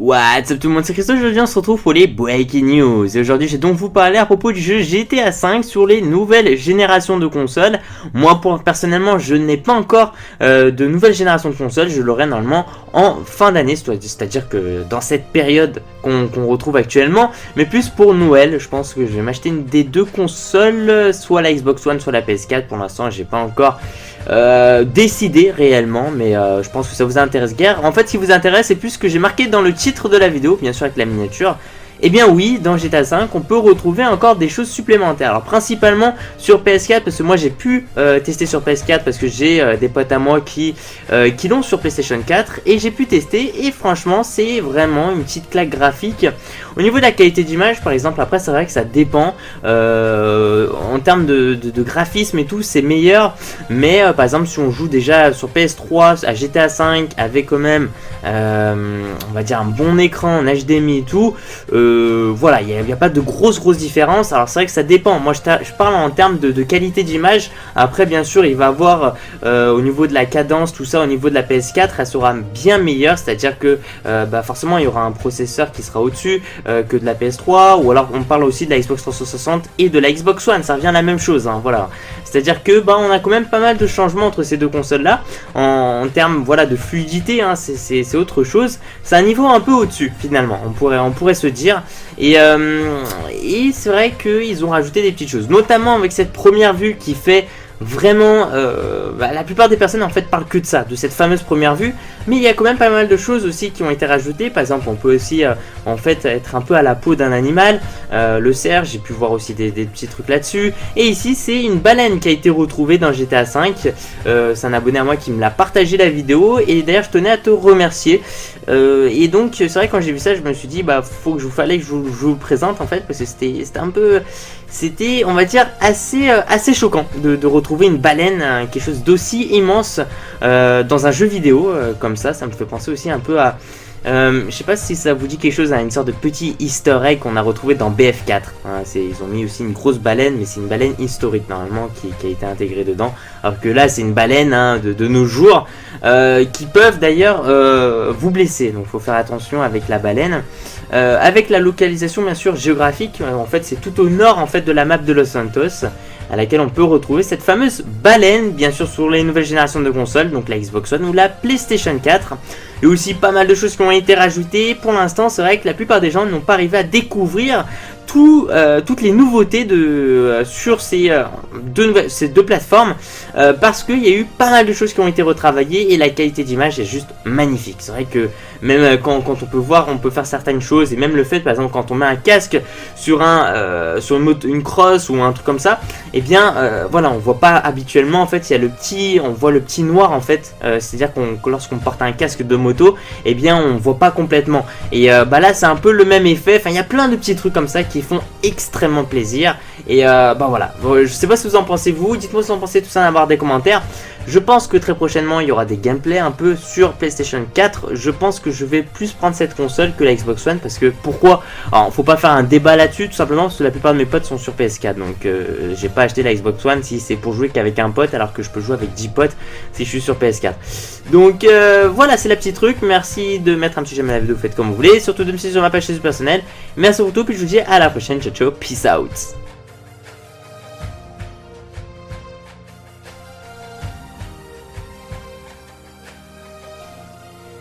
What's up tout le monde, c'est Christophe. Aujourd'hui on se retrouve pour les Breaking News. Et aujourd'hui j'ai donc vous parler à propos du jeu GTA 5 sur les nouvelles générations de consoles. Moi personnellement je n'ai pas encore de nouvelles générations de consoles. Je l'aurai normalement en fin d'année, c'est-à-dire que dans cette période qu'on retrouve actuellement. Mais plus pour Noël, je pense que je vais m'acheter une des deux consoles, soit la Xbox One soit la PS4. Pour l'instant j'ai pas encore décidé réellement, mais je pense que ça vous intéresse guère. En fait, ce qui vous intéresse, c'est plus ce que j'ai marqué dans le titre de la vidéo, bien sûr avec la miniature. Et bien oui, dans GTA 5, on peut retrouver encore des choses supplémentaires. Alors principalement sur PS4, parce que moi j'ai pu tester sur PS4 parce que j'ai des potes à moi qui l'ont sur PlayStation 4 et j'ai pu tester et franchement c'est vraiment une petite claque graphique. Au niveau de la qualité d'image par exemple, après c'est vrai que ça dépend en termes de graphisme et tout, c'est meilleur, mais par exemple si on joue déjà sur PS3 à GTA 5 avec quand même on va dire un bon écran en HDMI et tout, voilà, il n'y a pas de grosse différence. Alors c'est vrai que ça dépend, moi je parle en termes de qualité d'image. Après bien sûr il va avoir au niveau de la cadence, tout ça au niveau de la PS4 elle sera bien meilleure, c'est à dire que forcément il y aura un processeur qui sera au dessus que de la PS3, ou alors on parle aussi de la Xbox 360 et de la Xbox One, ça revient à la même chose hein, voilà. C'est à dire que on a quand même pas mal de changements entre ces deux consoles là en termes voilà, de fluidité hein, c'est autre chose, c'est un niveau un peu au dessus finalement, on pourrait se dire. Et c'est vrai qu'ils ont rajouté des petites choses, notamment avec cette première vue qui fait vraiment la plupart des personnes en fait parlent que de ça, de cette fameuse première vue, mais il y a quand même pas mal de choses aussi qui ont été rajoutées. Par exemple on peut aussi en fait être un peu à la peau d'un animal, le cerf, j'ai pu voir aussi des petits trucs là-dessus. Et ici c'est une baleine qui a été retrouvée dans GTA 5, c'est un abonné à moi qui me l'a partagé la vidéo, et d'ailleurs je tenais à te remercier. Et donc c'est vrai quand j'ai vu ça je me suis dit fallait que je vous le présente en fait, parce que c'était un peu, c'était on va dire assez choquant de retrouver une baleine, quelque chose d'aussi immense dans un jeu vidéo comme ça me fait penser aussi un peu à je sais pas si ça vous dit quelque chose, à une sorte de petit easter egg qu'on a retrouvé dans BF4 hein, ils ont mis aussi une grosse baleine, mais c'est une baleine historique normalement qui a été intégrée dedans, alors que là c'est une baleine hein, de nos jours qui peuvent d'ailleurs vous blesser, donc faut faire attention avec la baleine. Avec la localisation bien sûr géographique, en fait c'est tout au nord en fait de la map de Los Santos, à laquelle on peut retrouver cette fameuse baleine, bien sûr sur les nouvelles générations de consoles, donc la Xbox One ou la PlayStation 4. Et aussi pas mal de choses qui ont été rajoutées. Pour l'instant c'est vrai que la plupart des gens n'ont pas arrivé à découvrir toutes les nouveautés sur ces deux plateformes, parce qu'il y a eu pas mal de choses qui ont été retravaillées et la qualité d'image est juste magnifique. C'est vrai que même quand on peut voir, on peut faire certaines choses, et même le fait par exemple quand on met un casque sur une crosse ou un truc comme ça, et bien voilà, on voit pas habituellement en fait, on voit le petit noir en fait, c'est à dire que lorsqu'on porte un casque de moto, et bien on voit pas complètement, et là c'est un peu le même effet. Enfin il y a plein de petits trucs comme ça qui font extrêmement plaisir, et voilà, je sais pas ce que vous en pensez vous, dites-moi ce que vous en pensez, tout ça dans la barre des commentaires. Je pense que très prochainement il y aura des gameplays un peu sur PlayStation 4. Je pense que je vais plus prendre cette console que la Xbox One, parce que pourquoi? Alors faut pas faire un débat là-dessus, tout simplement parce que la plupart de mes potes sont sur PS4, donc j'ai pas acheté la Xbox One si c'est pour jouer qu'avec un pote, alors que je peux jouer avec 10 potes si je suis sur PS4. Donc voilà, c'est la petite truc. Merci de mettre un petit j'aime à la vidéo, faites comme vous voulez, surtout de me suivre sur ma page Facebook personnelle. Merci pour tout, puis je vous dis à la prochaine, ciao ciao, peace out.